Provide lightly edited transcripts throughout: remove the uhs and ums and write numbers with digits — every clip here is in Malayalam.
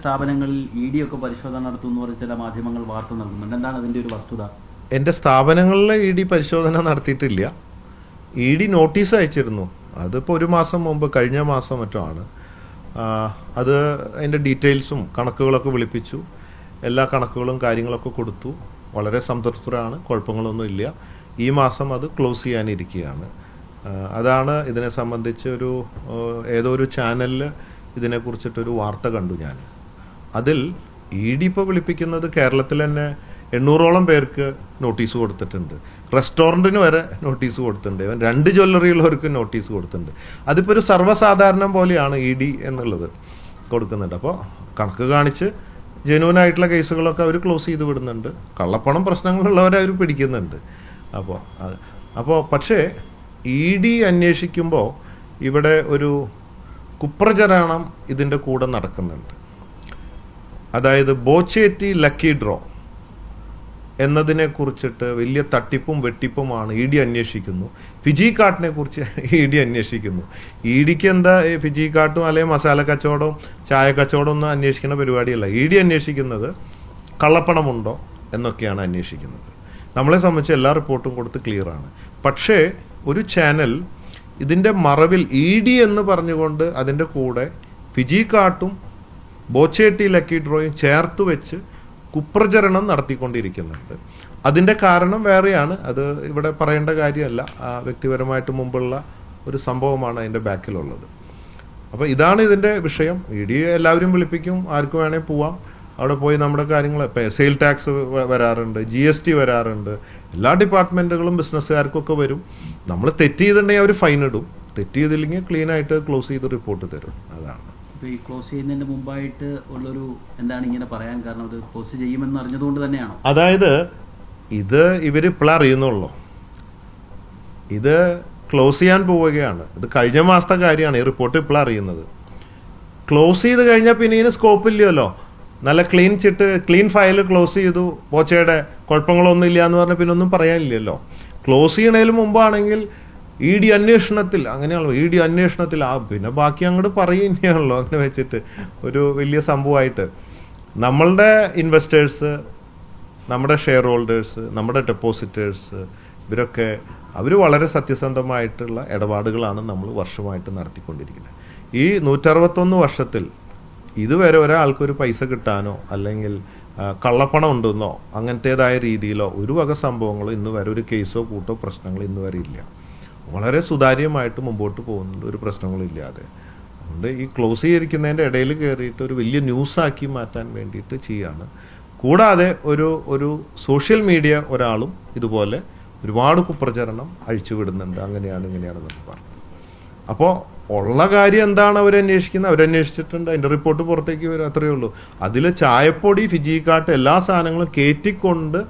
സ്ഥാപനങ്ങളിൽ ഇ ഡി ഒക്കെ പരിശോധന നടത്തുന്നു ചില മാധ്യമങ്ങൾ വാർത്ത നൽകുന്നുണ്ട്. എന്താണ് അതിൻ്റെ ഒരു വസ്തുത? എൻ്റെ സ്ഥാപനങ്ങളിൽ ഇ ഡി പരിശോധന നടത്തിയിട്ടില്ല. ഇ ഡി നോട്ടീസ് അയച്ചിരുന്നു. അതിപ്പോൾ ഒരു മാസം മുമ്പ്, കഴിഞ്ഞ മാസം മറ്റോ ആണ്. അത് അതിൻ്റെ ഡീറ്റെയിൽസും കണക്കുകളൊക്കെ വിളിപ്പിച്ചു. എല്ലാ കണക്കുകളും കാര്യങ്ങളൊക്കെ കൊടുത്തു. വളരെ സംതൃപ്തരാണ്, കുഴപ്പങ്ങളൊന്നും ഇല്ല. ഈ മാസം അത് ക്ലോസ് ചെയ്യാനിരിക്കുകയാണ്. അതാണ് ഇതിനെ സംബന്ധിച്ച് ഏതോ ഒരു ചാനലിൽ ഇതിനെക്കുറിച്ചിട്ടൊരു വാർത്ത കണ്ടു ഞാൻ. അതിൽ ഇ ഡി ഇപ്പോൾ വിളിപ്പിക്കുന്നത് കേരളത്തിൽ തന്നെ 800ഓളം പേർക്ക് നോട്ടീസ് കൊടുത്തിട്ടുണ്ട്. റെസ്റ്റോറൻറ്റിന് വരെ നോട്ടീസ് കൊടുത്തിട്ടുണ്ട്. 2 ജ്വല്ലറിയുള്ളവർക്ക് നോട്ടീസ് കൊടുത്തിട്ടുണ്ട്. അതിപ്പോൾ ഒരു സർവ്വസാധാരണം പോലെയാണ് ഇ ഡി എന്നുള്ളത് കൊടുക്കുന്നുണ്ട്. അപ്പോൾ കണക്ക് കാണിച്ച് ജെന്യൂനായിട്ടുള്ള കേസുകളൊക്കെ അവർ ക്ലോസ് ചെയ്ത് വിടുന്നുണ്ട്. കള്ളപ്പണം പ്രശ്നങ്ങളുള്ളവരെ അവർ പിടിക്കുന്നുണ്ട്. അപ്പോൾ പക്ഷേ ഇ ഡി അന്വേഷിക്കുമ്പോൾ ഇവിടെ ഒരു കുപ്രചരണം ഇതിൻ്റെ കൂടെ നടക്കുന്നുണ്ട്. അതായത് ബോച്ചേറ്റി ലക്കി ഡ്രോ എന്നതിനെ കുറിച്ചിട്ട് വലിയ തട്ടിപ്പും വെട്ടിപ്പുമാണ് ഇ ഡി അന്വേഷിക്കുന്നു. ഫിജി കാർട്ടിനെ കുറിച്ച് ഇ ഡി അന്വേഷിക്കുന്നു. ഇ ഡിക്ക് എന്താ ഫിജി കാർട്ടും അല്ലെങ്കിൽ മസാല കച്ചവടവും ചായ കച്ചവടം ഒന്നും അന്വേഷിക്കുന്ന പരിപാടിയല്ല. ഇ ഡി അന്വേഷിക്കുന്നത് കള്ളപ്പണമുണ്ടോ എന്നൊക്കെയാണ് അന്വേഷിക്കുന്നത്. നമ്മളെ സംബന്ധിച്ച് എല്ലാ റിപ്പോർട്ടും കൊടുത്ത് ക്ലിയറാണ്. പക്ഷേ ഒരു ചാനൽ ഇതിൻ്റെ മറവിൽ ഇ ഡി എന്ന് പറഞ്ഞുകൊണ്ട് അതിൻ്റെ കൂടെ ഫിജി കാർട്ടും ബോച്ചേട്ടി ലക്കി ഡ്രോയും ചേർത്ത് വെച്ച് കുപ്രചരണം നടത്തിക്കൊണ്ടിരിക്കുന്നുണ്ട്. അതിൻ്റെ കാരണം വേറെയാണ്. അത് ഇവിടെ പറയേണ്ട കാര്യമല്ല. വ്യക്തിപരമായിട്ട് മുമ്പുള്ള ഒരു സംഭവമാണ് അതിൻ്റെ ബാക്കിലുള്ളത്. അപ്പോൾ ഇതാണ് ഇതിൻ്റെ വിഷയം. ഇ ഡി എല്ലാവരും വിളിപ്പിക്കും, ആർക്ക് വേണേൽ പോവാം. അവിടെ പോയി നമ്മുടെ കാര്യങ്ങൾ, സെയിൽ ടാക്സ് വരാറുണ്ട്, GST വരാറുണ്ട്. എല്ലാ ഡിപ്പാർട്ട്മെൻറ്റുകളും ബിസിനസ്സുകാർക്കൊക്കെ വരും. നമ്മൾ തെറ്റ് ചെയ്തിട്ടുണ്ടെങ്കിൽ അവർ ഫൈൻ ഇടും. തെറ്റ് ചെയ്തില്ലെങ്കിൽ ക്ലീനായിട്ട് ക്ലോസ് ചെയ്ത് റിപ്പോർട്ട് തരും. അതാണ്. ഇപ്പോൾ ഈ ക്ലോസ് ചെയ്യുന്നതിന് മുമ്പായിട്ട് ഉള്ളൊരു എന്താണ് ഇങ്ങനെ പറയാൻ കാരണം? അത് ക്ലോസ് ചെയ്യുമെന്ന് അറിഞ്ഞതുകൊണ്ട് തന്നെയാണോ? അതായത് ഇത് ഇവർ ഇപ്പോഴേ അറിയുന്നുള്ളൂ. ഇത് ക്ലോസ് ചെയ്യാൻ പോവുകയാണ്. ഇത് കഴിഞ്ഞ മാസത്തെ കാര്യമാണ്. ഈ റിപ്പോർട്ട് ഇപ്പോഴാണ് അറിയുന്നത്. ക്ലോസ് ചെയ്ത് കഴിഞ്ഞാൽ പിന്നെ ഇതിന് സ്കോപ്പ് ഇല്ലല്ലോ. നല്ല ക്ലീൻ ഫയൽ ക്ലോസ് ചെയ്തു, ബോച്ചയുടെ കുഴപ്പങ്ങളൊന്നും ഇല്ല എന്ന് പറഞ്ഞാൽ പിന്നെ ഒന്നും പറയാനില്ലല്ലോ. ക്ലോസ് ചെയ്യണതിന് മുമ്പാണെങ്കിൽ ഇ ഡി അന്വേഷണത്തിൽ, അങ്ങനെയാണല്ലോ, ഇ ഡി അന്വേഷണത്തിൽ പിന്നെ ബാക്കി അങ്ങോട്ട് പറയുകയാണല്ലോ. അങ്ങനെ വെച്ചിട്ട് ഒരു വലിയ സംഭവമായിട്ട് നമ്മളുടെ ഇൻവെസ്റ്റേഴ്സ്, നമ്മുടെ ഷെയർ ഹോൾഡേഴ്സ്, നമ്മുടെ ഡെപ്പോസിറ്റേഴ്സ്, ഇവരൊക്കെ അവർ വളരെ സത്യസന്ധമായിട്ടുള്ള ഇടപാടുകളാണ് നമ്മൾ വർഷമായിട്ട് നടത്തിക്കൊണ്ടിരിക്കുന്നത്. ഈ 161 വർഷത്തിൽ ഇതുവരെ ഒരാൾക്കൊരു പൈസ കിട്ടാനോ അല്ലെങ്കിൽ കള്ളപ്പണം ഉണ്ടെന്നോ അങ്ങനത്തേതായ രീതിയിലോ ഒരു വക സംഭവങ്ങളോ ഇന്ന് വരെ, ഒരു കേസോ കൂട്ടോ പ്രശ്നങ്ങളോ ഇന്ന് വരെ ഇല്ല. വളരെ സുതാര്യമായിട്ട് മുമ്പോട്ട് പോകുന്നുണ്ട്, ഒരു പ്രശ്നങ്ങളും ഇല്ലാതെ. അതുകൊണ്ട് ഈ ക്ലോസ് ചെയ്തിരിക്കുന്നതിൻ്റെ ഇടയിൽ കയറിയിട്ട് ഒരു വലിയ ന്യൂസാക്കി മാറ്റാൻ വേണ്ടിയിട്ട് ചെയ്യാണ്. കൂടാതെ ഒരു സോഷ്യൽ മീഡിയ ഒരാളും ഇതുപോലെ ഒരുപാട് കുപ്രചരണം അഴിച്ചു വിടുന്നുണ്ട്. അങ്ങനെയാണ് ഇങ്ങനെയാണെന്നൊക്കെ പറഞ്ഞു. അപ്പോൾ ഉള്ള കാര്യം എന്താണ് അവരന്വേഷിക്കുന്നത്? അവരന്വേഷിച്ചിട്ടുണ്ട്. അതിൻ്റെ റിപ്പോർട്ട് പുറത്തേക്ക് വരും, അത്രയേ ഉള്ളൂ. അതിൽ ചായപ്പൊടി, ഫിജി കാർട്ട്, എല്ലാ സാധനങ്ങളും കയറ്റിക്കൊണ്ട്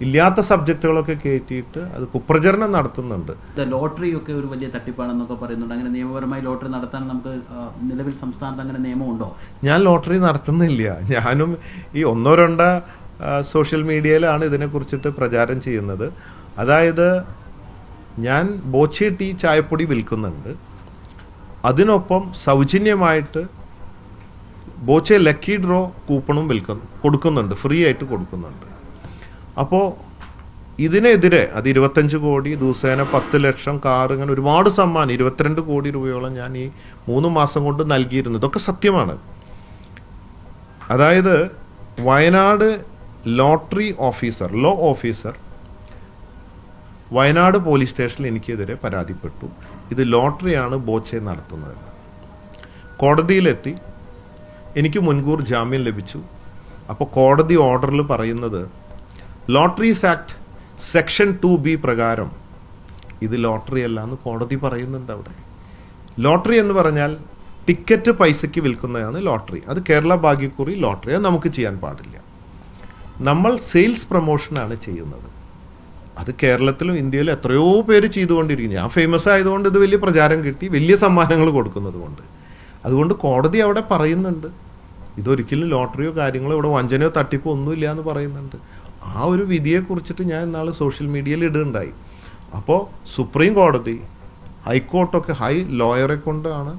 ഇല്ലാത്ത സബ്ജക്റ്റുകളൊക്കെ കയറ്റിയിട്ട് അത് കുപ്രചരണം നടത്തുന്നുണ്ട്. ലോട്ടറി ഒക്കെ ഒരു വലിയ തട്ടിപ്പാണെന്നൊക്കെ പറയുന്നുണ്ട്. അങ്ങനെ നിയമപരമായി ലോട്ടറി നടത്താൻ നമുക്ക് നിലവിൽ സംസ്ഥാനത്ത് അങ്ങനെ നിയമമുണ്ടോ? ഞാൻ ലോട്ടറി നടത്തുന്നില്ല. ഞാനും ഈ 1-2 സോഷ്യൽ മീഡിയയിലാണ് ഇതിനെക്കുറിച്ചിട്ട് പ്രചാരം ചെയ്യുന്നത്. അതായത് ഞാൻ ബോച്ചെ ടീ ചായപ്പൊടി വിൽക്കുന്നുണ്ട്. അതിനൊപ്പം സൗജന്യമായിട്ട് ബോച്ചെ ലക്കി ഡ്രോ കൂപ്പണും കൊടുക്കുന്നുണ്ട്, ഫ്രീ ആയിട്ട് കൊടുക്കുന്നുണ്ട്. അപ്പോൾ ഇതിനെതിരെ അത് 25 കോടി, ദിവസേന 10 ലക്ഷം, കാർ, ഇങ്ങനെ ഒരുപാട് സമ്മാനം, 22 കോടി രൂപയോളം ഞാൻ ഈ 3 മാസം കൊണ്ട് നൽകിയിരുന്നു. ഇതൊക്കെ സത്യമാണ്. അതായത് Wayanad lottery officer, law officer Wayanad police സ്റ്റേഷനിൽ എനിക്കെതിരെ പരാതിപ്പെട്ടു. ഇത് ലോട്ടറിയാണ് ബോച്ചെ നടത്തുന്നത്. കോടതിയിലെത്തി. എനിക്ക് മുൻകൂർ ജാമ്യം ലഭിച്ചു. അപ്പോൾ കോടതി ഓർഡറിൽ പറയുന്നത് ലോട്ടറീസ് ആക്ട് സെക്ഷൻ 2B പ്രകാരം ഇത് ലോട്ടറി അല്ല എന്ന് കോടതി പറയുന്നുണ്ട്. അവിടെ ലോട്ടറി എന്ന് പറഞ്ഞാൽ ടിക്കറ്റ് പൈസയ്ക്ക് വിൽക്കുന്നതാണ് ലോട്ടറി. അത് കേരള ഭാഗ്യക്കുറി ലോട്ടറി, അത് നമുക്ക് ചെയ്യാൻ പാടില്ല. നമ്മൾ സെയിൽസ് പ്രൊമോഷനാണ് ചെയ്യുന്നത്. അത് കേരളത്തിലും ഇന്ത്യയിലും എത്രയോ പേര് ചെയ്തുകൊണ്ടിരിക്കുന്നു. ഞാൻ ഫേമസ് ആയതുകൊണ്ട് ഇത് വലിയ പ്രചാരം കിട്ടി, വലിയ സമ്മാനങ്ങൾ കൊടുക്കുന്നത് കൊണ്ട്. അതുകൊണ്ട് കോടതി അവിടെ പറയുന്നുണ്ട് ഇതൊരിക്കലും ലോട്ടറിയോ കാര്യങ്ങളോ ഇവിടെ വഞ്ചനയോ തട്ടിപ്പോ ഒന്നുമില്ല എന്ന് പറയുന്നുണ്ട്. ആ ഒരു വിധിയെക്കുറിച്ചിട്ട് ഞാൻ ഇന്നാൾ സോഷ്യൽ മീഡിയയിൽ ഇടുകയുണ്ടായി. അപ്പോൾ സുപ്രീം കോടതി, ഹൈക്കോർട്ടൊക്കെ ഹൈ ലോയറെ കൊണ്ടാണ്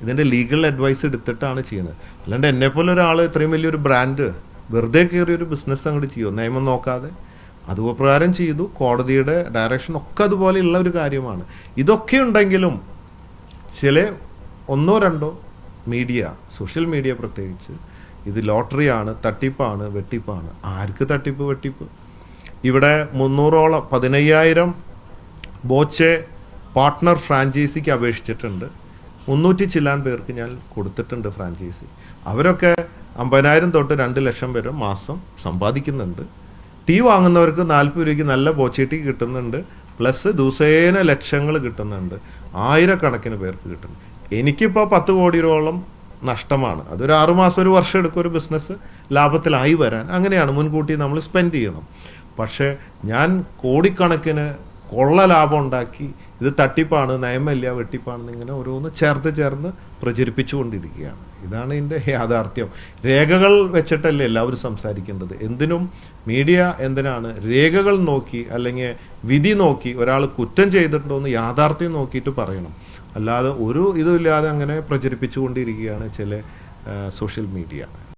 ഇതിൻ്റെ ലീഗൽ അഡ്വൈസ് എടുത്തിട്ടാണ് ചെയ്യുന്നത്. അല്ലാണ്ട് എന്നെപ്പോലെ ഒരാൾ ഇത്രയും വലിയൊരു ബ്രാൻഡ് വെറുതെ കയറിയൊരു ബിസിനസ് അങ്ങോട്ട് ചെയ്യുമോ നിയമം നോക്കാതെ? അതുപ്രകാരം ചെയ്തു. കോടതിയുടെ ഡയറക്ഷൻ ഒക്കെ അതുപോലെയുള്ള ഒരു കാര്യമാണ്. ഇതൊക്കെ ഉണ്ടെങ്കിലും ചില 1-2 മീഡിയ, സോഷ്യൽ മീഡിയ പ്രത്യേകിച്ച്, ഇത് ലോട്ടറിയാണ്, തട്ടിപ്പാണ്, വെട്ടിപ്പാണ്. ആർക്ക് തട്ടിപ്പ് വെട്ടിപ്പ്? ഇവിടെ 300ഓളം 15,000 ബോച്ചെ പാർട്ട്ണർ ഫ്രാഞ്ചൈസിക്ക് അപേക്ഷിച്ചിട്ടുണ്ട്. 300 ചില്ലാൻ പേർക്ക് ഞാൻ കൊടുത്തിട്ടുണ്ട് ഫ്രാഞ്ചൈസി. അവരൊക്കെ 50,000 തൊട്ട് 2 ലക്ഷം വരെ മാസം സമ്പാദിക്കുന്നുണ്ട്. ടീ വാങ്ങുന്നവർക്ക് 40 രൂപയ്ക്ക് നല്ല ബോച്ചെ ടീ കിട്ടുന്നുണ്ട്. പ്ലസ് ദിവസേന ലക്ഷങ്ങൾ കിട്ടുന്നുണ്ട്. 1000കണക്കിന് പേർക്ക് കിട്ടുന്നു. എനിക്കിപ്പോൾ 10 കോടി രൂപയോളം നഷ്ടമാണ്. അതൊരു 6 മാസം 1 വർഷം എടുക്കും ഒരു ബിസിനസ് ലാഭത്തിലായി വരാൻ. അങ്ങനെയാണ്, മുൻകൂട്ടി നമ്മൾ സ്പെൻഡ് ചെയ്യണം. പക്ഷേ ഞാൻ കോടിക്കണക്കിന് കൊള്ള ലാഭം ഉണ്ടാക്കി ഇത് തട്ടിപ്പാണ്, നിയമമില്ല, വെട്ടിപ്പാണെന്ന് ഇങ്ങനെ ഓരോന്ന് ചേർന്ന് പ്രചരിപ്പിച്ചുകൊണ്ടിരിക്കുകയാണ്. ഇതാണ് ഇതിൻ്റെ യാഥാർത്ഥ്യം. രേഖകൾ വെച്ചിട്ടല്ലേ എല്ലാവരും സംസാരിക്കേണ്ടത്. എന്തിനും മീഡിയ എന്തിനാണ് രേഖകൾ നോക്കി അല്ലെങ്കിൽ വിധി നോക്കി ഒരാൾ കുറ്റം ചെയ്തിട്ടുണ്ടോ എന്ന് യാഥാർത്ഥ്യം നോക്കിയിട്ട് പറയണം. അല്ലാതെ ഒരു ഇതുമില്ലാതെ അങ്ങനെ പ്രചരിപ്പിച്ചുകൊണ്ടിരിക്കുകയാണ് ചില സോഷ്യൽ മീഡിയ.